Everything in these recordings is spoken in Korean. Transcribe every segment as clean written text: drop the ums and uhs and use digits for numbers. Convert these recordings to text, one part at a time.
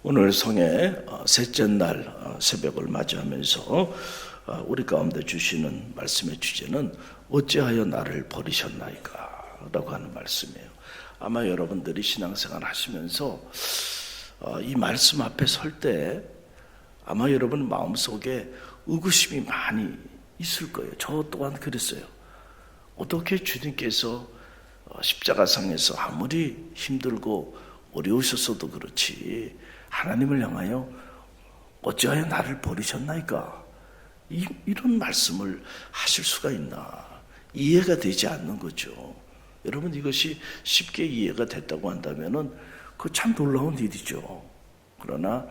오늘 성의 셋째 날 새벽을 맞이하면서 우리 가운데 주시는 말씀의 주제는 어찌하여 나를 버리셨나이까 라고 하는 말씀이에요. 아마 여러분들이 신앙생활 하시면서 이 말씀 앞에 설 때 아마 여러분 마음속에 의구심이 많이 있을 거예요. 저 또한 그랬어요. 어떻게 주님께서 십자가상에서 아무리 힘들고 어려우셨어도 그렇지 하나님을 향하여 어찌하여 나를 버리셨나이까 이런 말씀을 하실 수가 있나, 이해가 되지 않는 거죠. 여러분, 이것이 쉽게 이해가 됐다고 한다면은 그거 참 놀라운 일이죠. 그러나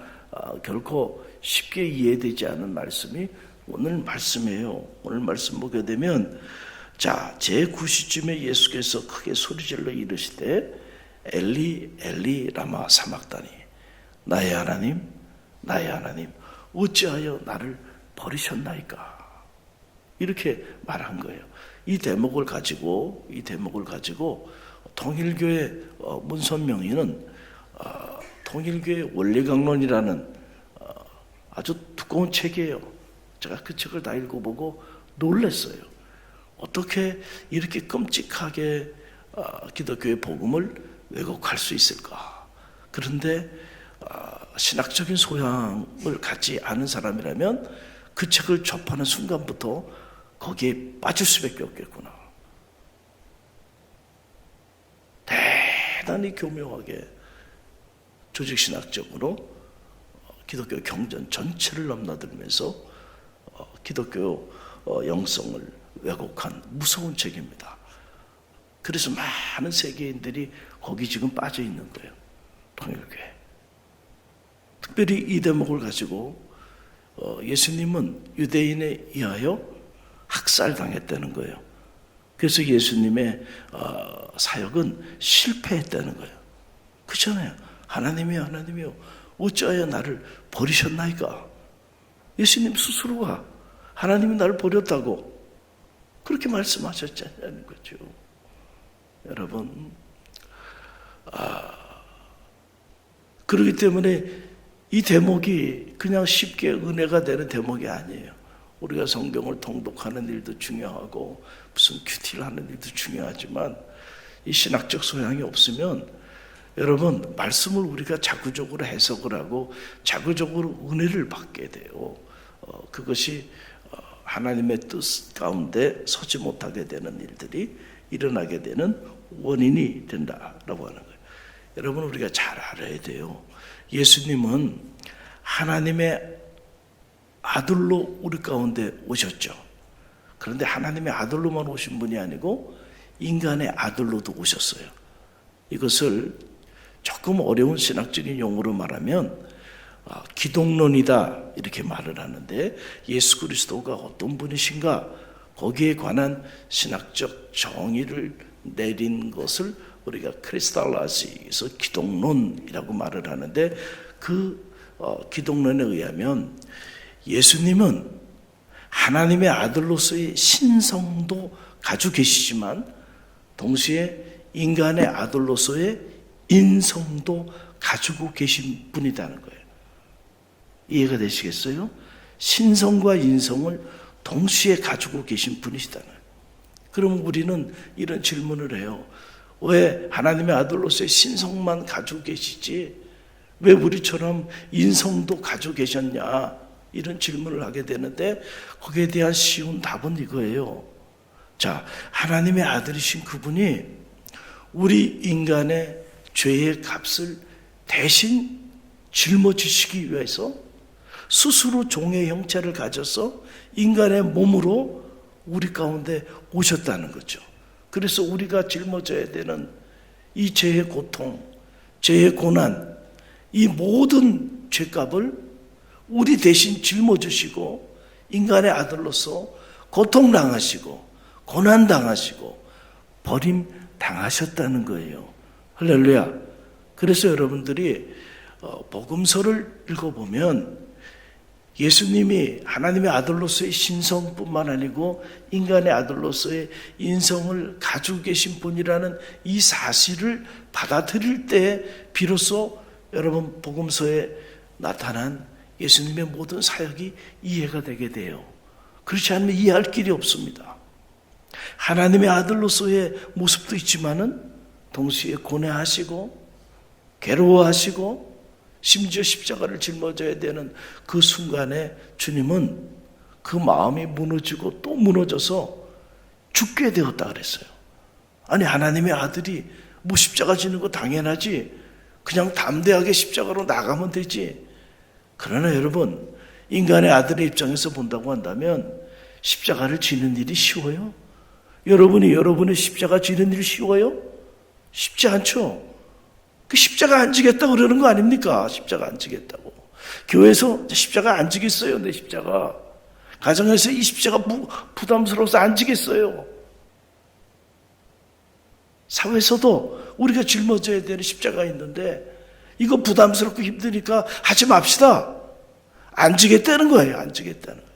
결코 쉽게 이해되지 않은 말씀이 오늘 말씀이에요. 오늘 말씀 보게 되면 제9시쯤에 예수께서 크게 소리질러 이르시되 엘리 엘리 라마 사막다니, 나의 하나님 나의 하나님 어찌하여 나를 버리셨나이까, 이렇게 말한 거예요. 이 대목을 가지고 통일교회 문선명인은 통일교회 원리강론이라는 아주 두꺼운 책이에요. 제가 그 책을 다 읽어보고 놀랐어요. 어떻게 이렇게 끔찍하게 기독교의 복음을 왜곡할 수 있을까? 그런데 신학적인 소양을 갖지 않은 사람이라면 그 책을 접하는 순간부터 거기에 빠질 수밖에 없겠구나. 대단히 교묘하게 조직신학적으로 기독교 경전 전체를 넘나들면서 기독교 영성을 왜곡한 무서운 책입니다. 그래서 많은 세계인들이 거기 지금 빠져 있는 거예요. 통일교회. 특별히 이 대목을 가지고 예수님은 유대인에 의하여 학살당했다는 거예요. 그래서 예수님의 사역은 실패했다는 거예요. 그렇잖아요. 하나님이여 하나님이여 어찌하여 나를 버리셨나이까. 예수님 스스로가 하나님이 나를 버렸다고 그렇게 말씀하셨잖아요. 거죠. 여러분, 그렇기 때문에 이 대목이 그냥 쉽게 은혜가 되는 대목이 아니에요. 우리가 성경을 통독하는 일도 중요하고 무슨 큐티를 하는 일도 중요하지만 이 신학적 소양이 없으면 여러분, 말씀을 우리가 자구적으로 해석을 하고 자구적으로 은혜를 받게 돼요. 그것이 하나님의 뜻 가운데 서지 못하게 되는 일들이 일어나게 되는 원인이 된다라고 하는 거예요. 여러분, 우리가 잘 알아야 돼요. 예수님은 하나님의 아들로 우리 가운데 오셨죠. 그런데 하나님의 아들로만 오신 분이 아니고 인간의 아들로도 오셨어요. 이것을 조금 어려운 신학적인 용어로 말하면 기독론이다 이렇게 말을 하는데, 예수 그리스도가 어떤 분이신가 거기에 관한 신학적 정의를 내린 것을 우리가 크리스탈라시에서 기독론이라고 말을 하는데, 그 기독론에 의하면 예수님은 하나님의 아들로서의 신성도 가지고 계시지만 동시에 인간의 아들로서의 인성도 가지고 계신 분이라는 거예요. 이해가 되시겠어요? 신성과 인성을 동시에 가지고 계신 분이시다는 거예요. 그럼 우리는 이런 질문을 해요. 왜 하나님의 아들로서의 신성만 가지고 계시지 왜 우리처럼 인성도 가지고 계셨냐, 이런 질문을 하게 되는데 거기에 대한 쉬운 답은 이거예요. 하나님의 아들이신 그분이 우리 인간의 죄의 값을 대신 짊어지시기 위해서 스스로 종의 형체를 가져서 인간의 몸으로 우리 가운데 오셨다는 거죠. 그래서 우리가 짊어져야 되는 이 죄의 고통, 죄의 고난, 이 모든 죄값을 우리 대신 짊어지시고 인간의 아들로서 고통당하시고 고난당하시고 버림당하셨다는 거예요. 할렐루야. 그래서 여러분들이 복음서를 읽어보면 예수님이 하나님의 아들로서의 신성뿐만 아니고 인간의 아들로서의 인성을 가지고 계신 분이라는 이 사실을 받아들일 때 비로소 여러분 복음서에 나타난 예수님의 모든 사역이 이해가 되게 돼요. 그렇지 않으면 이해할 길이 없습니다. 하나님의 아들로서의 모습도 있지만은 동시에 고뇌하시고 괴로워하시고 심지어 십자가를 짊어져야 되는 그 순간에 주님은 그 마음이 무너지고 또 무너져서 죽게 되었다 그랬어요. 아니 하나님의 아들이 뭐 십자가 지는 거 당연하지, 그냥 담대하게 십자가로 나가면 되지. 그러나 여러분, 인간의 아들의 입장에서 본다고 한다면 십자가를 지는 일이 쉬워요? 여러분이 여러분의 십자가 지는 일이 쉬워요? 쉽지 않죠. 그 십자가 안 지겠다 그러는 거 아닙니까? 십자가 안 지겠다고. 교회에서 십자가 안 지겠어요. 내 십자가. 가정에서 이 십자가 부담스러워서 안 지겠어요. 사회에서도 우리가 짊어져야 되는 십자가 있는데 이거 부담스럽고 힘드니까 하지 맙시다. 안 지겠다는 거예요. 안 지겠다는 거예요.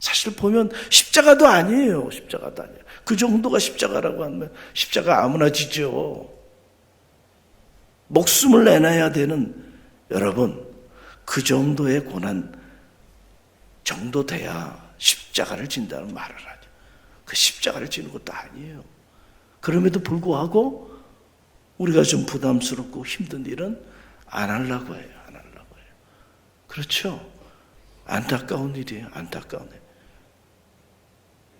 사실 보면 십자가도 아니에요. 십자가도 아니에요. 그 정도가 십자가라고 하면 십자가 아무나 지죠. 목숨을 내놔야 되는, 여러분, 그 정도의 고난 정도 돼야 십자가를 진다는 말을 하죠. 그 십자가를 지는 것도 아니에요. 그럼에도 불구하고 우리가 좀 부담스럽고 힘든 일은 안 하려고 해요. 안 하려고 해요. 그렇죠? 안타까운 일이에요. 안타까운 일.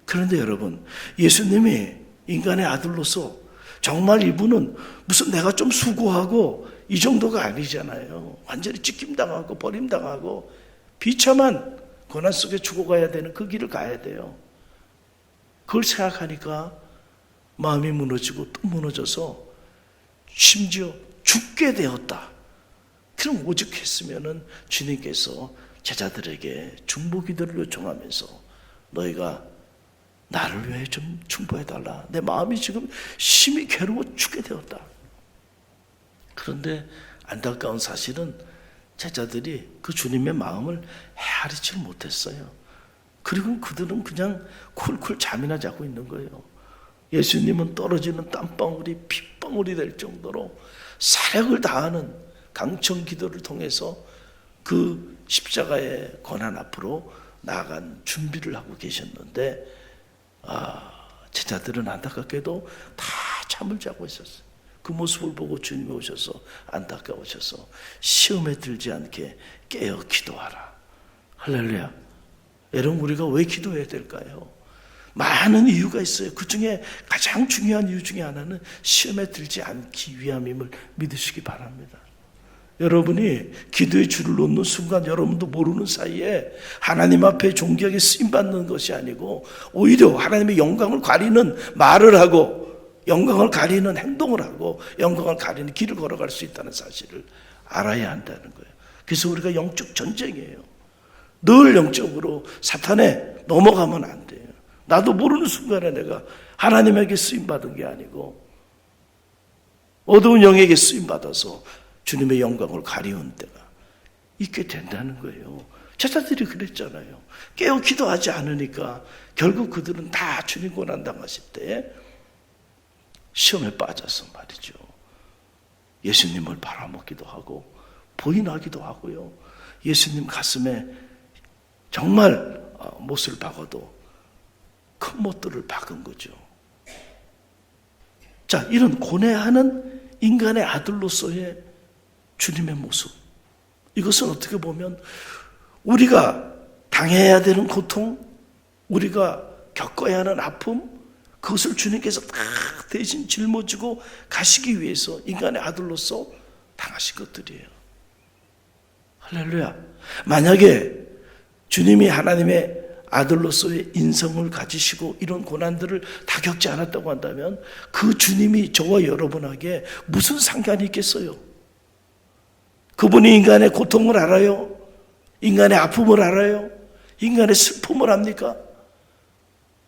그런데 여러분, 예수님이 인간의 아들로서 정말 이분은 무슨 내가 좀 수고하고 이 정도가 아니잖아요. 완전히 찢김당하고 버림당하고 비참한 고난 속에 죽어가야 되는 그 길을 가야 돼요. 그걸 생각하니까 마음이 무너지고 또 무너져서 심지어 죽게 되었다. 그럼 오직 했으면은 주님께서 제자들에게 중보기도를 요청하면서 너희가 나를 위해 좀 중보해달라. 내 마음이 지금 심히 괴로워 죽게 되었다. 그런데 안타까운 사실은 제자들이 그 주님의 마음을 헤아리지 못했어요. 그리고 그들은 그냥 쿨쿨 잠이나 자고 있는 거예요. 예수님은 떨어지는 땀방울이 핏방울이 될 정도로 사력을 다하는 강청 기도를 통해서 그 십자가의 고난 앞으로 나아간 준비를 하고 계셨는데 제자들은 안타깝게도 다 잠을 자고 있었어요. 그 모습을 보고 주님이 오셔서 안타까우셔서 시험에 들지 않게 깨어 기도하라. 할렐루야. 여러분, 우리가 왜 기도해야 될까요? 많은 이유가 있어요. 그 중에 가장 중요한 이유 중에 하나는 시험에 들지 않기 위함임을 믿으시기 바랍니다. 여러분이 기도의 줄을 놓는 순간 여러분도 모르는 사이에 하나님 앞에 존귀하게 쓰임받는 것이 아니고 오히려 하나님의 영광을 가리는 말을 하고 영광을 가리는 행동을 하고 영광을 가리는 길을 걸어갈 수 있다는 사실을 알아야 한다는 거예요. 그래서 우리가 영적 전쟁이에요. 늘 영적으로 사탄에 넘어가면 안 돼요. 나도 모르는 순간에 내가 하나님에게 쓰임받은 게 아니고 어두운 영에게 쓰임받아서 주님의 영광을 가리운 때가 있게 된다는 거예요. 제자들이 그랬잖아요. 깨어 기도하지 않으니까 결국 그들은 다 주님 고난 당하실 때 시험에 빠져서 말이죠. 예수님을 바라먹기도 하고 부인하기도 하고요. 예수님 가슴에 정말 못을 박아도 큰 못들을 박은 거죠. 자, 이런 고뇌하는 인간의 아들로서의 주님의 모습, 이것은 어떻게 보면 우리가 당해야 되는 고통, 우리가 겪어야 하는 아픔, 그것을 주님께서 다 대신 짊어지고 가시기 위해서 인간의 아들로서 당하신 것들이에요. 할렐루야. 만약에 주님이 하나님의 아들로서의 인성을 가지시고 이런 고난들을 다 겪지 않았다고 한다면 그 주님이 저와 여러분에게 무슨 상관이 있겠어요? 그분이 인간의 고통을 알아요? 인간의 아픔을 알아요? 인간의 슬픔을 압니까?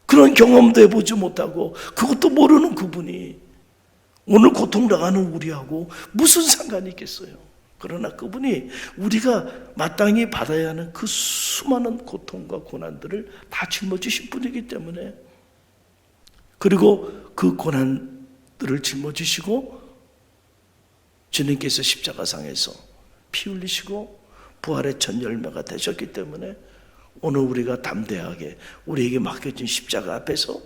그런 경험도 해보지 못하고 그것도 모르는 그분이 오늘 고통 당하는 우리하고 무슨 상관이 있겠어요? 그러나 그분이 우리가 마땅히 받아야 하는 그 수많은 고통과 고난들을 다 짊어지신 분이기 때문에, 그리고 그 고난들을 짊어지시고 주님께서 십자가상에서 피 흘리시고 부활의 첫 열매가 되셨기 때문에 오늘 우리가 담대하게 우리에게 맡겨진 십자가 앞에서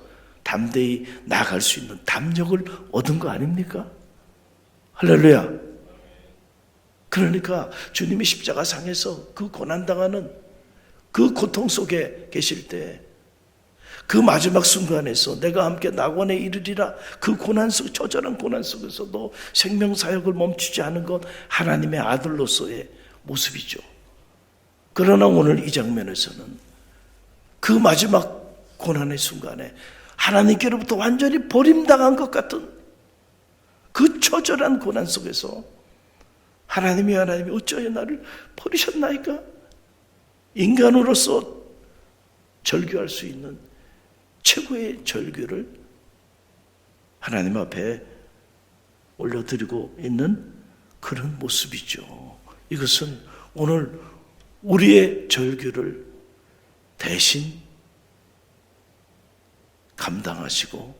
담대히 나아갈 수 있는 담력을 얻은 거 아닙니까? 할렐루야. 그러니까 주님이 십자가상에서 그 고난당하는 그 고통 속에 계실 때, 그 마지막 순간에서 내가 함께 낙원에 이르리라, 그 고난 속, 처절한 고난 속에서도 생명사역을 멈추지 않은 것 하나님의 아들로서의 모습이죠. 그러나 오늘 이 장면에서는 그 마지막 고난의 순간에 하나님께로부터 완전히 버림당한 것 같은 그 처절한 고난 속에서 하나님이 어찌하여 나를 버리셨나이까? 인간으로서 절규할 수 있는 최고의 절규를 하나님 앞에 올려드리고 있는 그런 모습이죠. 이것은 오늘 우리의 절규를 대신 감당하시고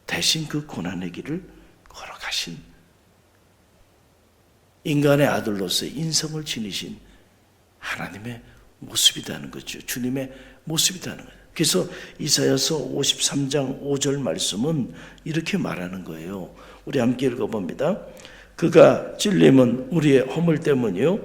대신 그 고난의 길을 걸어가신 인간의 아들로서의 인성을 지니신 하나님의 모습이라는 거죠. 주님의 모습이라는 거예요. 그래서 이사야서 53장 5절 말씀은 이렇게 말하는 거예요. 우리 함께 읽어봅니다. 그가 찔림은 우리의 허물 때문이요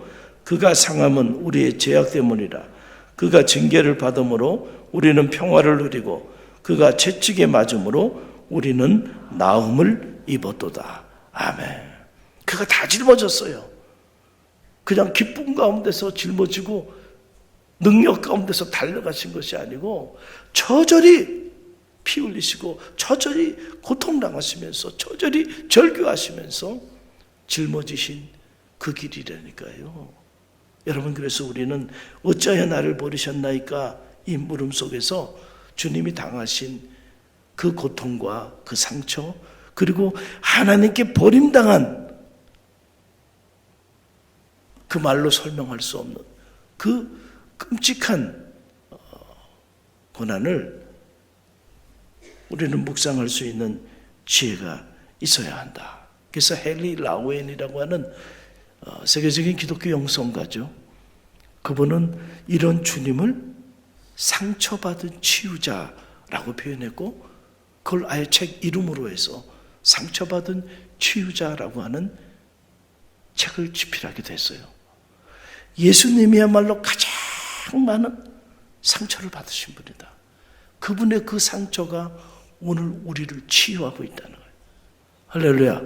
그가 상함은 우리의 죄악 때문이라. 그가 징계를 받음으로 우리는 평화를 누리고 그가 채찍에 맞음으로 우리는 나음을 입었도다. 아멘. 그가 다 짊어졌어요. 그냥 기쁨 가운데서 짊어지고 능력 가운데서 달려가신 것이 아니고 처절히 피 흘리시고 처절히 고통당하시면서 처절히 절규하시면서 짊어지신 그 길이라니까요. 여러분, 그래서 우리는 어찌하여 나를 버리셨나이까 이 물음 속에서 주님이 당하신 그 고통과 그 상처, 그리고 하나님께 버림당한 그 말로 설명할 수 없는 그 끔찍한 고난을 우리는 묵상할 수 있는 지혜가 있어야 한다. 그래서 헨리 라우엔이라고 하는 세계적인 기독교 영성가죠. 그분은 이런 주님을 상처받은 치유자라고 표현했고, 그걸 아예 책 이름으로 해서 상처받은 치유자라고 하는 책을 집필하게 됐어요. 예수님이야말로 가장 많은 상처를 받으신 분이다. 그분의 그 상처가 오늘 우리를 치유하고 있다는 거예요. 할렐루야.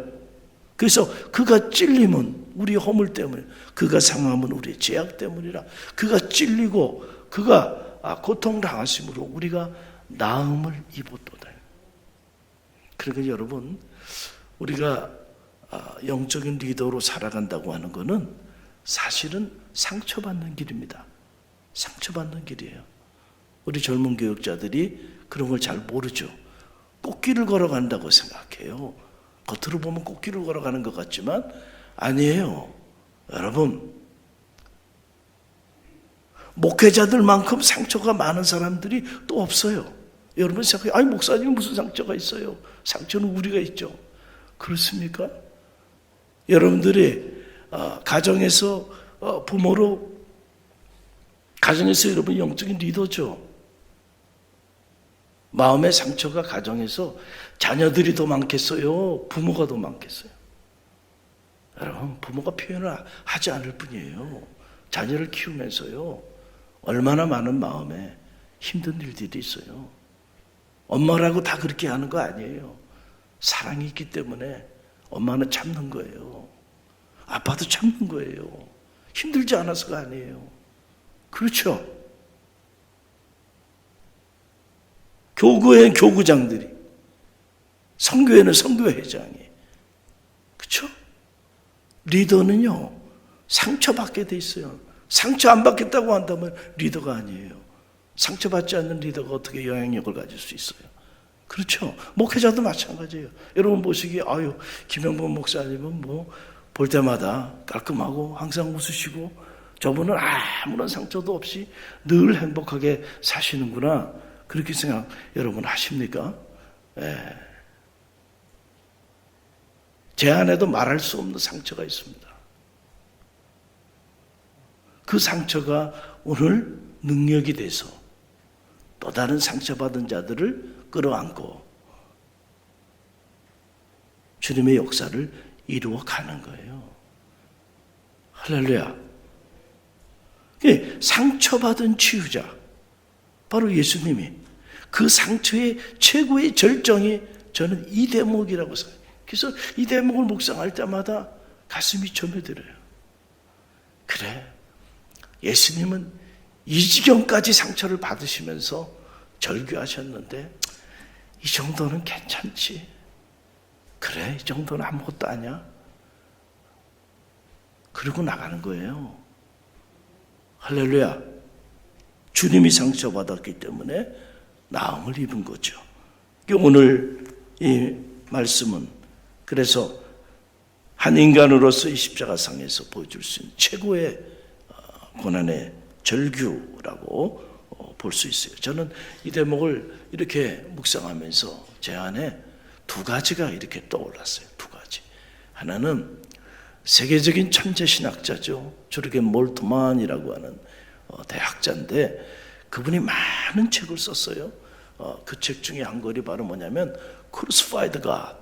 그래서 그가 찔림은 우리의 허물 때문에, 그가 상함은 우리의 죄악 때문이라. 그가 찔리고 그가 고통당하심으로 우리가 나음을 입었도다. 그러니까 여러분, 우리가 영적인 리더로 살아간다고 하는 것은 사실은 상처받는 길입니다. 상처받는 길이에요. 우리 젊은 교육자들이 그런 걸 잘 모르죠. 꽃길을 걸어간다고 생각해요. 겉으로 보면 꽃길을 걸어가는 것 같지만 아니에요. 여러분, 목회자들만큼 상처가 많은 사람들이 또 없어요. 여러분 생각해요. 아니, 목사님이 무슨 상처가 있어요? 상처는 우리가 있죠. 그렇습니까? 여러분들이 가정에서 부모로, 가정에서 여러분 영적인 리더죠. 마음의 상처가 가정에서 자녀들이 더 많겠어요? 부모가 더 많겠어요? 여러분, 부모가 표현을 하지 않을 뿐이에요. 자녀를 키우면서요, 얼마나 많은 마음에 힘든 일들이 있어요. 엄마라고 다 그렇게 하는 거 아니에요. 사랑이 있기 때문에 엄마는 참는 거예요. 아빠도 참는 거예요. 힘들지 않아서가 아니에요. 그렇죠? 교구에는 교구장들이, 성교회는 성교회장이, 그렇죠? 리더는요, 상처받게 돼 있어요. 상처 안 받겠다고 한다면 리더가 아니에요. 상처받지 않는 리더가 어떻게 영향력을 가질 수 있어요? 그렇죠? 목회자도 마찬가지예요. 여러분 보시기에 김영범 목사님은 볼 때마다 깔끔하고 항상 웃으시고 저분은 아무런 상처도 없이 늘 행복하게 사시는구나. 그렇게 생각 여러분 하십니까? 제 안에도 말할 수 없는 상처가 있습니다. 그 상처가 오늘 능력이 돼서 또 다른 상처받은 자들을 끌어안고 주님의 역사를 이루어 가는 거예요. 할렐루야. 상처받은 치유자, 바로 예수님이 그 상처의 최고의 절정이 저는 이 대목이라고 생각해요. 그래서 이 대목을 묵상할 때마다 가슴이 저며들어요. 그래, 예수님은 이 지경까지 상처를 받으시면서 절규하셨는데 이 정도는 괜찮지. 그래, 이 정도는 아무것도 아니야. 그러고 나가는 거예요. 할렐루야. 주님이 상처받았기 때문에 나음을 입은 거죠. 오늘 이 말씀은 그래서 한 인간으로서 이 십자가상에서 보여줄 수 있는 최고의 고난의 절규라고 볼 수 있어요. 저는 이 대목을 이렇게 묵상하면서 제 안에 두 가지가 이렇게 떠올랐어요. 두 가지. 하나는 세계적인 천재신학자죠. 조르겐 몰트만이라고 하는 대학자인데 그분이 많은 책을 썼어요. 그 책 중에 한 권이 바로 뭐냐면 Crucified God,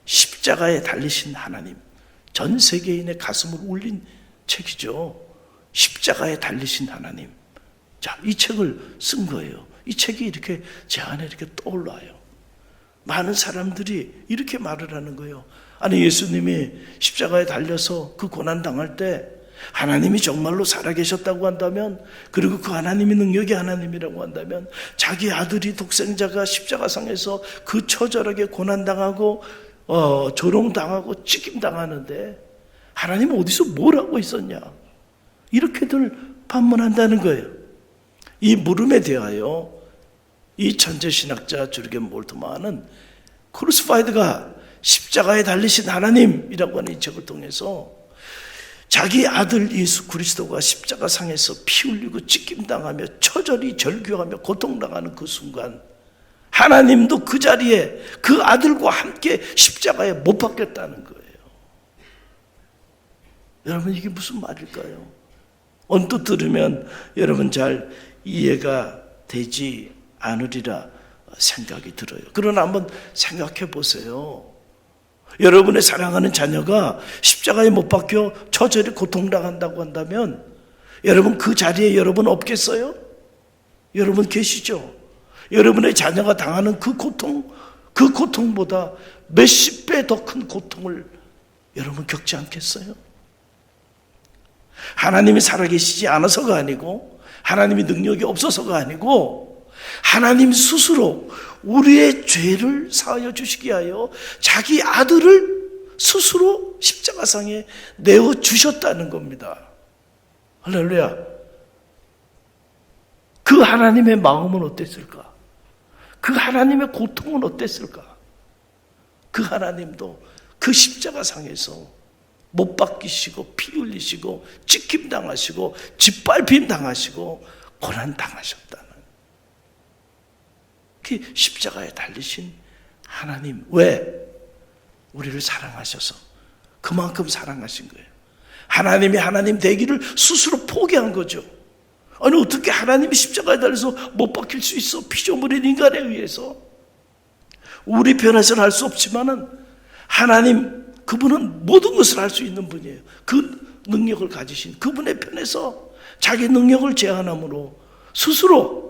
십자가에 달리신 하나님. 전 세계인의 가슴을 울린 책이죠. 십자가에 달리신 하나님. 자, 이 책을 쓴 거예요. 이 책이 이렇게 제 안에 이렇게 떠올라요. 많은 사람들이 이렇게 말을 하는 거예요. 아니, 예수님이 십자가에 달려서 그 고난 당할 때 하나님이 정말로 살아계셨다고 한다면, 그리고 그 하나님이 능력의 하나님이라고 한다면, 자기 아들이 독생자가 십자가상에서 그 처절하게 고난당하고 조롱당하고 찍힘당하는데 하나님은 어디서 뭘 하고 있었냐, 이렇게들 반문한다는 거예요. 이 물음에 대하여 이 천재신학자 조르겐 몰트만은 크루시파이드가 십자가에 달리신 하나님이라고 하는 이 책을 통해서 자기 아들 예수 그리스도가 십자가상에서 피 흘리고 찢김당하며 처절히 절규하며 고통당하는 그 순간 하나님도 그 자리에 그 아들과 함께 십자가에 못 박혔다는 거예요. 여러분, 이게 무슨 말일까요? 언뜻 들으면 여러분 잘 이해가 되지 않으리라 생각이 들어요. 그러나 한번 생각해 보세요. 여러분의 사랑하는 자녀가 십자가에 못 박혀 처절히 고통당한다고 한다면 여러분 그 자리에 여러분 없겠어요? 여러분 계시죠? 여러분의 자녀가 당하는 그 고통보다 몇십 배 더 큰 고통을 여러분 겪지 않겠어요? 하나님이 살아계시지 않아서가 아니고 하나님이 능력이 없어서가 아니고 하나님 스스로 우리의 죄를 사하여 주시기 위하여 자기 아들을 스스로 십자가상에 내어주셨다는 겁니다. 할렐루야. 그 하나님의 마음은 어땠을까? 그 하나님의 고통은 어땠을까? 그 하나님도 그 십자가상에서 못 박히시고 피 흘리시고 찍힘 당하시고 짓밟힘 당하시고 고난 당하셨다는 그 십자가에 달리신 하나님. 왜? 우리를 사랑하셔서 그만큼 사랑하신 거예요. 하나님이 하나님 되기를 스스로 포기한 거죠. 아니, 어떻게 하나님이 십자가에 달려서 못 박힐 수 있어? 피조물인 인간에 의해서. 우리 편에서는 할 수 없지만은 하나님, 그분은 모든 것을 할 수 있는 분이에요. 그 능력을 가지신 그분의 편에서 자기 능력을 제한함으로 스스로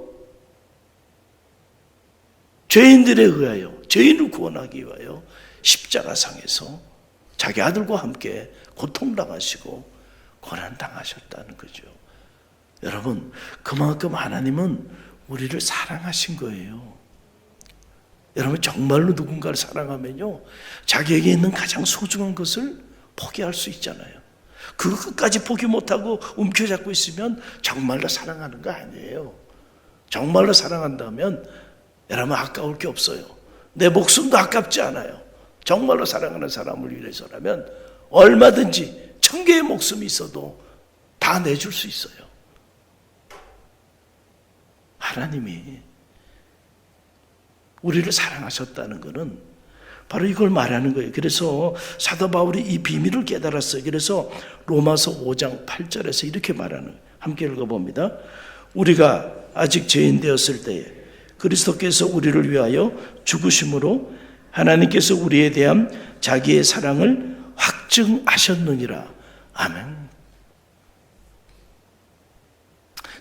죄인들에 의하여, 죄인을 구원하기 위하여 십자가상에서 자기 아들과 함께 고통당하시고 고난당하셨다는 거죠. 여러분, 그만큼 하나님은 우리를 사랑하신 거예요. 여러분, 정말로 누군가를 사랑하면요, 자기에게 있는 가장 소중한 것을 포기할 수 있잖아요. 그것까지 포기 못하고 움켜잡고 있으면 정말로 사랑하는 거 아니에요. 정말로 사랑한다면 여러분, 아까울 게 없어요. 내 목숨도 아깝지 않아요. 정말로 사랑하는 사람을 위해서라면 얼마든지 1000개의 목숨이 있어도 다 내줄 수 있어요. 하나님이 우리를 사랑하셨다는 것은 바로 이걸 말하는 거예요. 그래서 사도 바울이 이 비밀을 깨달았어요. 그래서 로마서 5장 8절에서 이렇게 말하는 거예요. 함께 읽어봅니다. 우리가 아직 죄인 되었을 때에 그리스도께서 우리를 위하여 죽으심으로 하나님께서 우리에 대한 자기의 사랑을 확증하셨느니라. 아멘.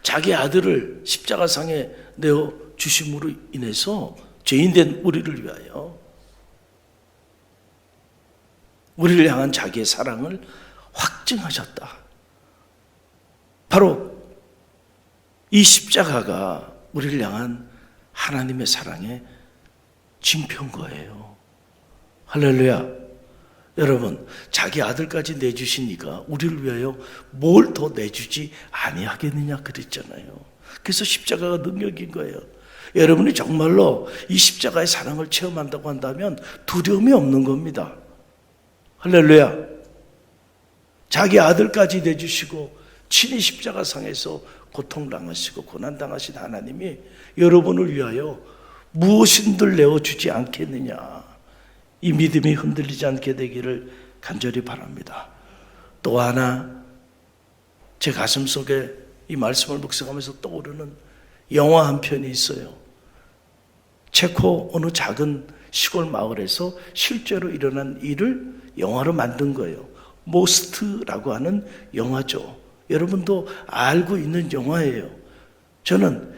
자기 아들을 십자가상에 내어 주심으로 인해서 죄인된 우리를 위하여 우리를 향한 자기의 사랑을 확증하셨다. 바로 이 십자가가 우리를 향한 하나님의 사랑의 징표인 거예요. 할렐루야. 여러분, 자기 아들까지 내주시니까 우리를 위하여 뭘 더 내주지 아니하겠느냐 그랬잖아요. 그래서 십자가가 능력인 거예요. 여러분이 정말로 이 십자가의 사랑을 체험한다고 한다면 두려움이 없는 겁니다. 할렐루야. 자기 아들까지 내주시고 친히 십자가상에서 고통당하시고 고난당하신 하나님이 여러분을 위하여 무엇인들 내어주지 않겠느냐. 이 믿음이 흔들리지 않게 되기를 간절히 바랍니다. 또 하나 제 가슴 속에 이 말씀을 묵상하면서 떠오르는 영화 한 편이 있어요. 체코 어느 작은 시골 마을에서 실제로 일어난 일을 영화로 만든 거예요. 모스트라고 하는 영화죠. 여러분도 알고 있는 영화예요. 저는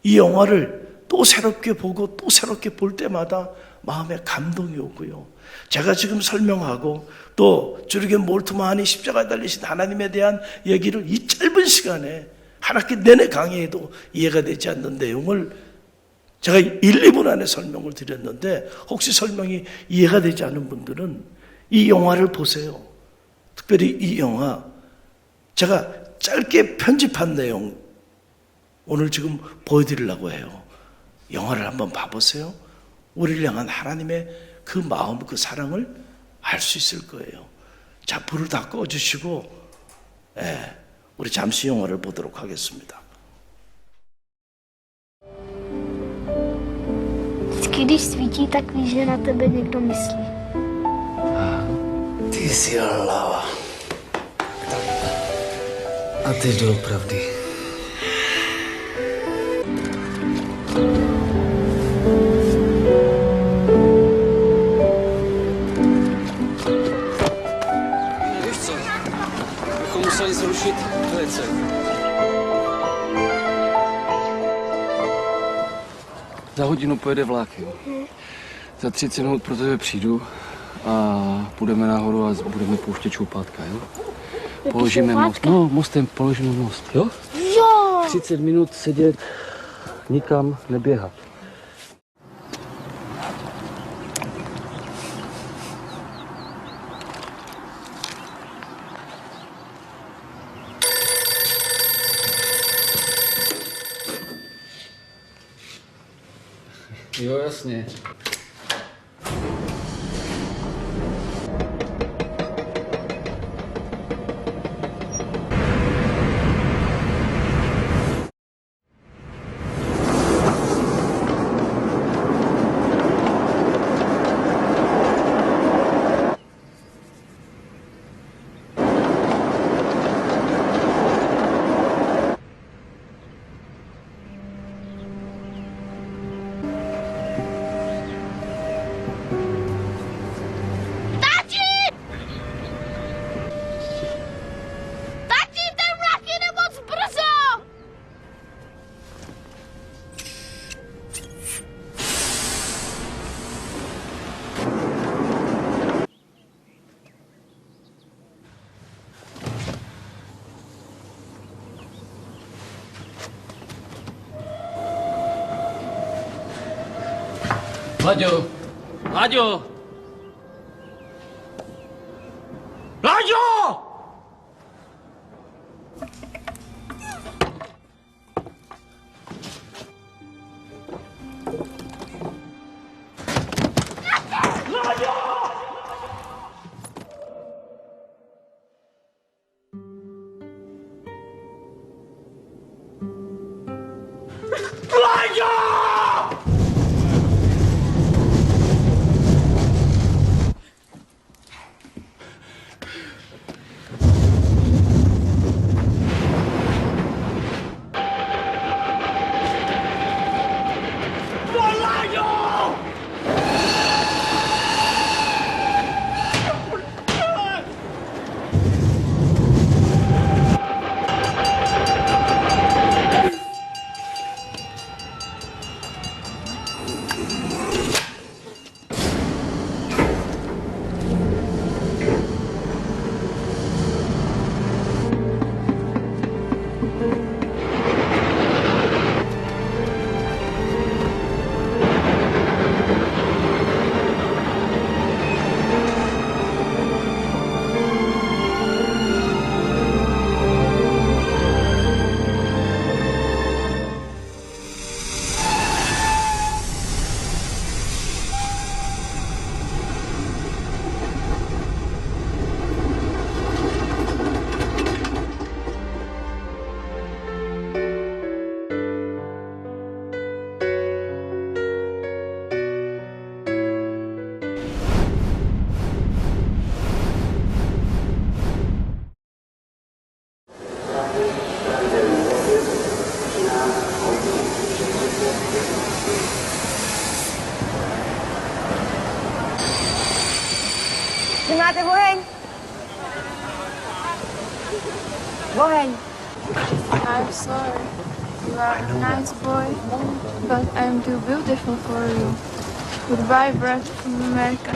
이 영화를 또 새롭게 보고 또 새롭게 볼 때마다 마음에 감동이 오고요. 제가 지금 설명하고 또 주르겐 몰트만이 십자가에 달리신 하나님에 대한 얘기를 이 짧은 시간에 한 학기 내내 강의해도 이해가 되지 않는 내용을 제가 1, 2분 안에 설명을 드렸는데 혹시 설명이 이해가 되지 않은 분들은 이 영화를 보세요. 특별히 이 영화 제가 짧게 편집한 내용 오늘 지금 보여드리려고 해요. 영화를 한번 봐보세요. 우리를 향한 하나님의 그 마음, 그 사랑을 알 수 있을 거예요. 자, 불을 다 꺼주시고 우리 잠시 영화를 보도록 하겠습니다. Vždycky, když svítí, tak víš, že na tebe někdo myslí. Ty jsi hlava. A ty doopravdy. Víš co? Bychom museli zrušit velice. Za hodinu pojede vlak, jo. Za 30 minut pro tebe přijdu a půjdeme nahoru a budeme pouštět čoupátka, jo? Položíme most. No, mostem položíme most, jo? Jo! 30 minut sedět, nikam neběhat. Jo, jasně. Tati, ten vlak jede moc brzo! Láďo! Láďo! Láďo! Ate Boheng. Boheng. I'm sorry. You are a nice boy, but I'm too beautiful for you. Goodbye, Brad from America.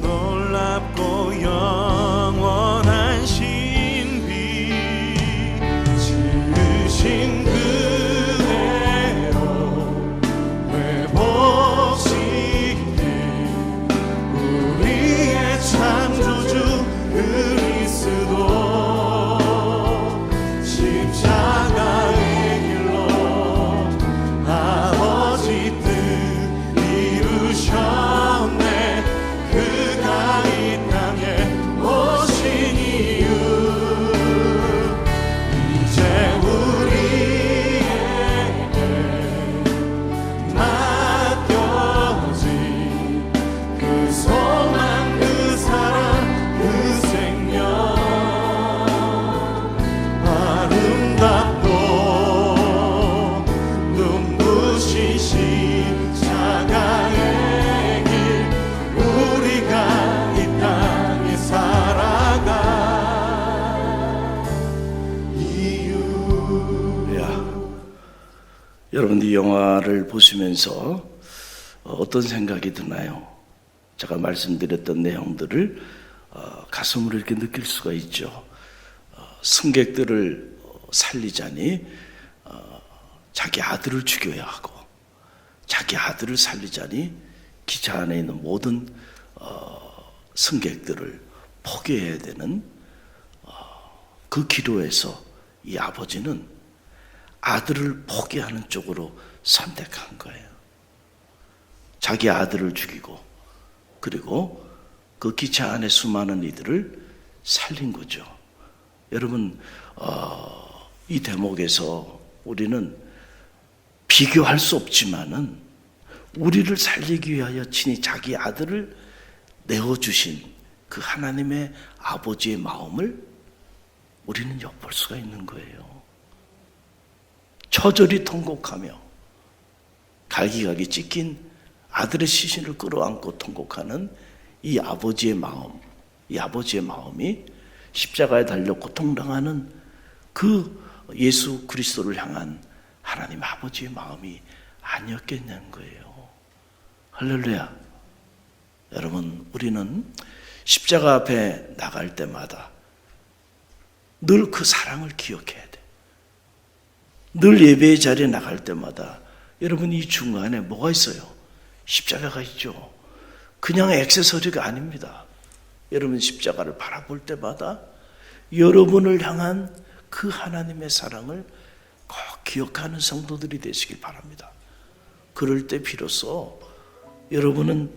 놀랍고 영원한 신비 지으신 그대로 회복시킨 우리의 창조주 그리스도 십자가의 길로 아버지 뜻 이루셨네. 그가 이 땅에 오신 이유 이제 우리에게 맡겨진 그 소망 그 사랑 그 생명 아름답고 눈부신 십자가의 길 우리가 이 땅에 살아가 이유. 야, 여러분 이 영화를 보시면서 어떤 생각이 드나요? 제가 말씀드렸던 내용들을 가슴으로 이렇게 느낄 수가 있죠. 승객들을 살리자니 자기 아들을 죽여야 하고, 자기 아들을 살리자니 기차 안에 있는 모든 승객들을 포기해야 되는 그 기로에서 이 아버지는 아들을 포기하는 쪽으로 선택한 거예요. 자기 아들을 죽이고, 그리고 그 기차 안에 수많은 이들을 살린 거죠. 여러분, 이 대목에서 우리는 비교할 수 없지만은 우리를 살리기 위하여 친히 자기 아들을 내어주신 그 하나님의 아버지의 마음을 우리는 엿볼 수가 있는 거예요. 처절히 통곡하며 갈기갈기 찢긴 아들의 시신을 끌어안고 통곡하는 이 아버지의 마음, 이 아버지의 마음이 십자가에 달려 고통당하는 그 예수 그리스도를 향한 하나님 아버지의 마음이 아니었겠냐는 거예요. 할렐루야. 여러분, 우리는 십자가 앞에 나갈 때마다 늘 그 사랑을 기억해야 돼. 늘 예배의 자리에 나갈 때마다 여러분 이 중간에 뭐가 있어요? 십자가가 있죠. 그냥 액세서리가 아닙니다. 여러분 십자가를 바라볼 때마다 여러분을 향한 그 하나님의 사랑을 꼭 기억하는 성도들이 되시길 바랍니다. 그럴 때 비로소 여러분은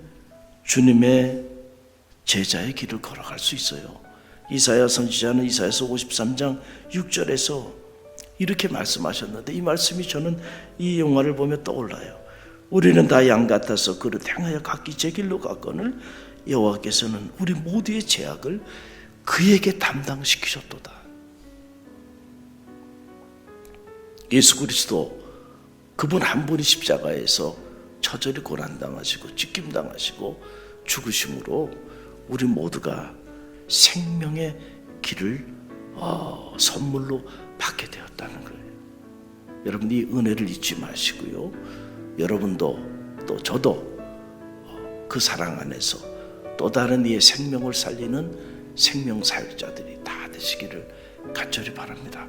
주님의 제자의 길을 걸어갈 수 있어요. 이사야 선지자는 이사야서 53장 6절에서 이렇게 말씀하셨는데, 이 말씀이 저는 이 영화를 보며 떠올라요. 우리는 다 양 같아서 그릇 행하여 각기 제 길로 갔거늘 여호와께서는 우리 모두의 죄악을 그에게 담당시키셨도다. 예수 그리스도 그분 한 분이 십자가에서 처절히 고난당하시고 찢김당하시고 죽으심으로 우리 모두가 생명의 길을 선물로 받게 되었다는 거예요. 여러분, 이 은혜를 잊지 마시고요. 여러분도 또 저도 그 사랑 안에서 또 다른 이의 생명을 살리는 생명 사역자들이 다 되시기를 간절히 바랍니다.